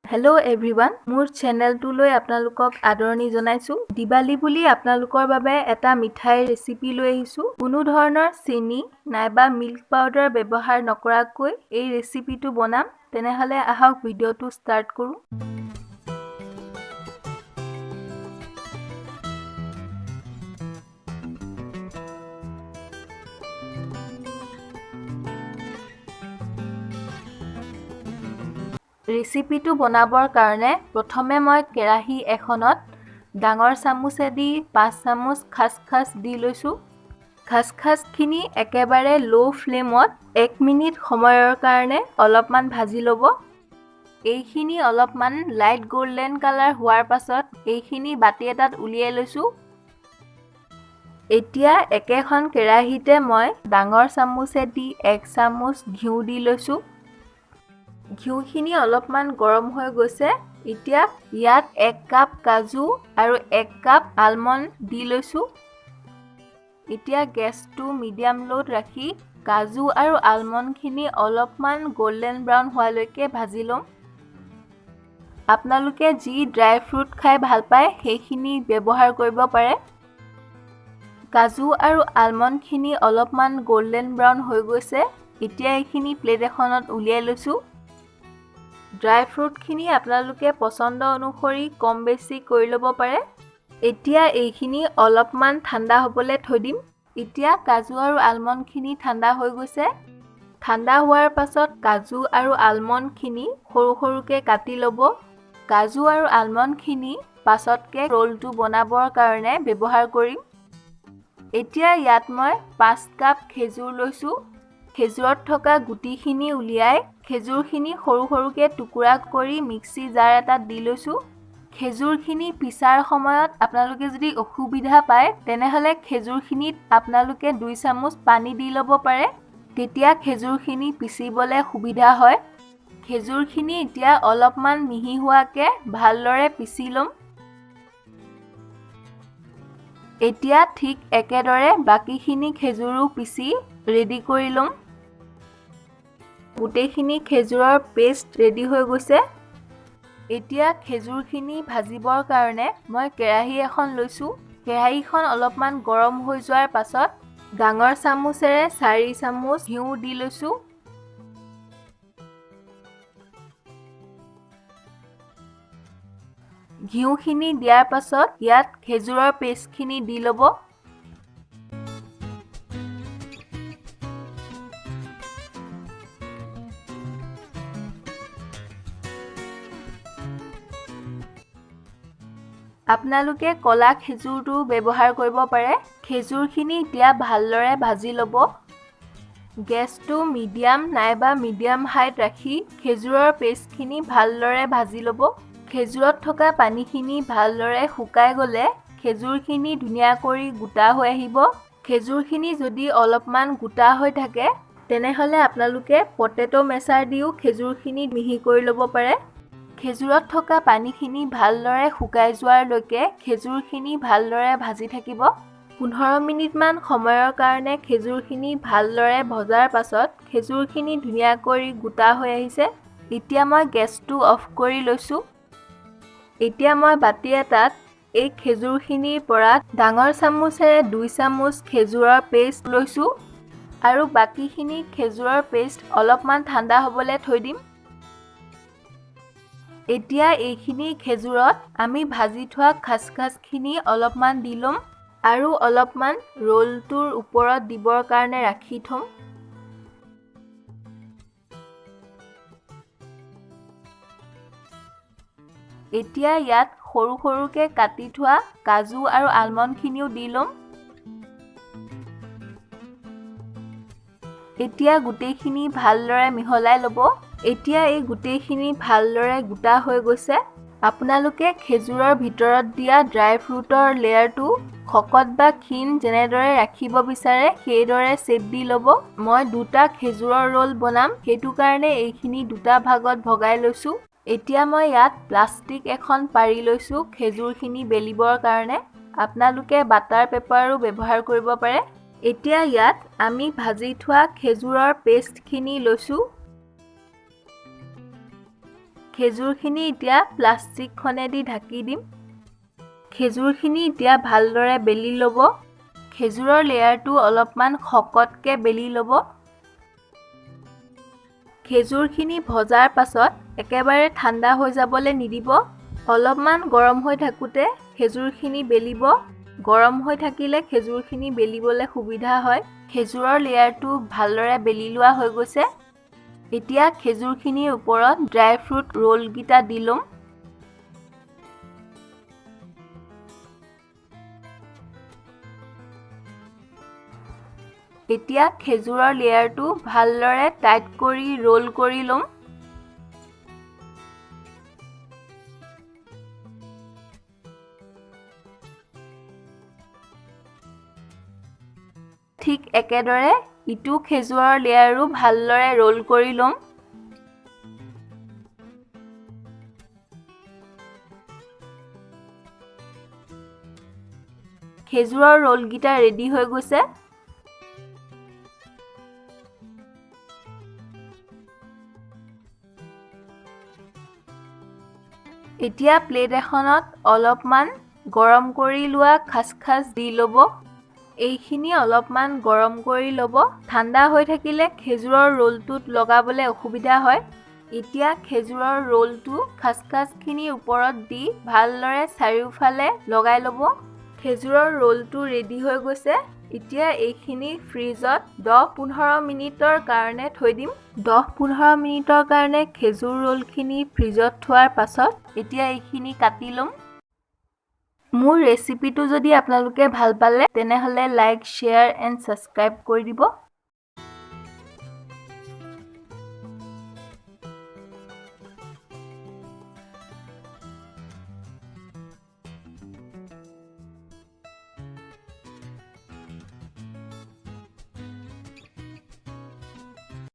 Hello' everyone মোৰ চেনেলটোলৈ আপোনালোকক আদৰণি জনাইছো দিৱালী বুলি আপোনালোকৰ বাবে এটা মিঠাই ৰেচিপি লৈ আহিছো কোনো ধৰণৰ চেনি নাইবা মিল্ক পাউডাৰ ব্যৱহাৰ নকৰাকৈ এই ৰেচিপিটো বনাম তেনেহলে আহক ভিডিঅ'টো ষ্টাৰ্ট কৰো ৰেচিপিটো বনাবৰ কাৰণে প্ৰথমে মই কেৰাহী এখনত ডাঙৰ চামুচেদি 5 চামুচ খাসখাস দি লৈছো খাসখাসখিনি একেবাৰে লো ফ্লেমত 1 মিনিট সময়ৰ কাৰণে অলপমান ভাজি ল'ব এইখিনি অলপমান লাইট গোল্ডেন কালাৰ হোৱাৰ পাছত এইখিনি বাটি এটাত উলিয়াই লৈছো এতিয়া একেখন কেৰাহীতে মই ডাঙৰ চামুচেদি 1 চামুচ ঘিউ দি লৈছো ঘিউখিনি অলপমান গৰম হৈ গৈছে এতিয়া ইয়াত 1 কাপ কাজু আৰু 1 কাপ আলমণ্ড দি লৈছো এতিয়া গেছটো মিডিয়াম লোত ৰাখি কাজু আৰু আলমণ্ডখিনি অলপমান গোল্ডেন ব্ৰাউন হোৱালৈকে ভাজি লম আপোনালোকে যি ড্ৰাই ফ্ৰুট খাই ভাল পায় সেইখিনি ব্যৱহাৰ কৰিব পাৰে কাজু আৰু আলমণ্ডখিনি অলপমান গোল্ডেন ব্ৰাউন হৈ গৈছে এতিয়া এইখিনি প্লেট এখনত উলিয়াই লৈছো ড্ৰাই ফ্ৰুটখিনি আপোনালোকে পছন্দ অনুসৰি কম বেছি কৰি ল'ব পাৰে এতিয়া এইখিনি অলপমান ঠাণ্ডা হ'বলৈ থৈ দিম এতিয়া কাজু আৰু আলমণ্ডখিনি ঠাণ্ডা হৈ গৈছে ঠাণ্ডা হোৱাৰ পাছত কাজু আৰু আলমণ্ডখিনি সৰু সৰুকৈ কাটি ল'ব কাজু আৰু আলমণ্ডখিনি পাছতকৈ ৰোলটো বনাবৰ কাৰণে ব্যৱহাৰ কৰিম এতিয়া ইয়াত মই 5 কাপ খেজুৰ লৈছো খেজুৰত থকা গুটিখিনি উলিয়াই খেজুৰখিনি সৰু সৰুকৈ টুকুৰা কৰি মিক্সি জাৰ এটাত দি লৈছো খেজুৰখিনি পিছাৰ সময়ত আপোনালোকে যদি অসুবিধা পায় তেনেহলে খেজুৰখিনিত আপোনালোকে 2 চামুচ পানী দি ল'ব পাৰে তেতিয়া খেজুৰখিনি পিচিবলৈ সুবিধা হয় খেজুৰখিনি এতিয়া অলপমান মিহি হোৱাকে ভালদৰে পিচি ল'ম এতিয়া ঠিক একেদৰে বাকিখিনি খেজুৰো পিচি ৰেডি কৰি ল'ম গোটেইখিনি খেজুৰৰ পেষ্ট ৰেডি হৈ গৈছে এতিয়া খেজুৰখিনি ভাজিবৰ কাৰণে মই কেৰাহী এখন লৈছো কেৰাহীখন অলপমান গৰম হৈ যোৱাৰ পাছত ডাঙৰ চামুচেৰে 4 চামুচ ঘিউ দি লৈছো ঘিউখিনি দিয়াৰ পাছত ইয়াত খেজুৰৰ পেষ্টখিনি দি ল'ব আপোনালোকে কলা খেজুৰটো ব্যৱহাৰ কৰিব পাৰে খেজুৰখিনি এতিয়া ভালদৰে ভাজি ল'ব গেছটো মিডিয়াম নাইবা মিডিয়াম হাইত ৰাখি খেজুৰৰ পেষ্টখিনি ভালদৰে ভাজি ল'ব খেজুৰত থকা পানীখিনি ভালদৰে শুকাই গ'লে খেজুৰখিনি ধুনীয়াকৈ গোটা হৈ আহিব খেজুৰখিনি যদি অলপমান গোটা হৈ থাকে তেনেহলে আপোনালোকে পটেটো মেছাৰ দিও খেজুৰখিনি মিহি কৰি ল'ব পাৰে খেজুৰত থকা পানীখিনি ভালদৰে শুকাই যোৱালৈকে খেজুৰখিনি ভালদৰে ভাজি থাকিব 15 মিনিটমান সময়ৰ কাৰণে খেজুৰখিনি ভালদৰে ভজাৰ পাছত খেজুৰখিনি ধুনীয়াকৈ গোটা হৈ আহিছে এতিয়া মই গেছটো অফ কৰি লৈছো এতিয়া মই বাটি এটাত এই খেজুৰখিনিৰ পৰা ডাঙৰ চামুচেৰে 2 চামুচ খেজুৰৰ পেষ্ট লৈছো আৰু বাকিখিনি খেজুৰৰ পেষ্ট অলপমান ঠাণ্ডা হ'বলৈ থৈ দিম এতিয়া এইখিনি খেজুৰত আমি ভাজি থোৱা খাসখাসখিনি অলপমান দি লম আৰু অলপমান ৰোলটোৰ ওপৰত দিবৰ কাৰণে ৰাখি থম এতিয়া ইয়াত সৰু সৰুকৈ কাটি থোৱা কাজু আৰু আলমণ্ডখিনিও দি লম এতিয়া গোটেইখিনি ভালদৰে মিহলাই ল'ব এতিয়া এই গোটেইখিনি ভালদৰে গোটা হৈ গৈছে আপোনালোকে খেজুৰৰ ভিতৰত দিয়া ড্ৰাই ফ্ৰুটৰ লেয়াৰটো খকত বা ক্ষীণ যেনেদৰে ৰাখিব বিচাৰে সেইদৰে চেপ দি ল'ব মই দুটা খেজুৰৰ ৰোল বনাম সেইটো কাৰণে এইখিনি দুটা ভাগত ভগাই লৈছো এতিয়া মই ইয়াত প্লাষ্টিক এখন পাৰি লৈছো খেজুৰখিনি বেলিবৰ কাৰণে আপোনালোকে বাটাৰ পেপাৰো ব্যৱহাৰ কৰিব পাৰে এতিয়া ইয়াত আমি ভাজি থোৱা খেজুৰৰ পেষ্টখিনি লৈছো খেজুৰখিনি এতিয়া প্লাষ্টিকখনেদি ঢাকি দিম। খেজুৰখিনি এতিয়া ভালদৰে বেলি ল'ব। খেজুৰৰ লেয়াৰটো অলপমান শকতকৈ বেলি ল'ব। খেজুৰখিনি ভজাৰ পাছত একেবাৰে ঠাণ্ডা হৈ যাবলৈ নিদিব। অলপমান গৰম হৈ থাকোঁতে খেজুৰখিনি বেলিব। গৰম হৈ থাকিলে খেজুৰখিনি বেলিবলৈ সুবিধা হয়। খেজুৰৰ লেয়াৰটো ভালদৰে বেলি লোৱা হৈ গৈছে। এতিয়া খেজুৰখিনিৰ ওপৰত ড্ৰাই ফ্ৰুট ৰোলকেইটা দি ল'ম। এতিয়া খেজুৰৰ লেয়াৰটো ভালদৰে টাইট কৰি ৰোল কৰি ল'ম। ঠিক একেদৰে ইটো খেজুৰৰ লেয়াৰো ভালদৰে ৰোল কৰি ল'ম। খেজুৰৰ ৰোলকেইটা ৰেডি হৈ গৈছে। এতিয়া প্লেট এখনত অলপমান গৰম কৰি লোৱা খাচখাচ দি ল'ব। এইখিনি অলপমান গৰম কৰি ল'ব। ঠাণ্ডা হৈ থাকিলে খেজুৰৰ ৰোলটোত লগাবলৈ অসুবিধা হয়। এতিয়া খেজুৰৰ ৰোলটো খাচখাচখিনিৰ ওপৰত দি ভালদৰে চাৰিওফালে লগাই ল'ব। খেজুৰৰ ৰোলটো ৰেডি হৈ গৈছে। এতিয়া এইখিনি ফ্ৰিজত 10-15 মিনিটৰ কাৰণে থৈ দিম। 10-15 মিনিটৰ কাৰণে খেজুৰ ৰোলখিনি ফ্ৰিজত থোৱাৰ পাছত এতিয়া এইখিনি কাটি ল'ম। মোৰ ৰেচিপিটো যদি আপোনালোকে ভাল পালে তেনেহ'লে লাইক, শ্বেয়াৰ এণ্ড ছাবস্ক্ৰাইব কৰি দিব।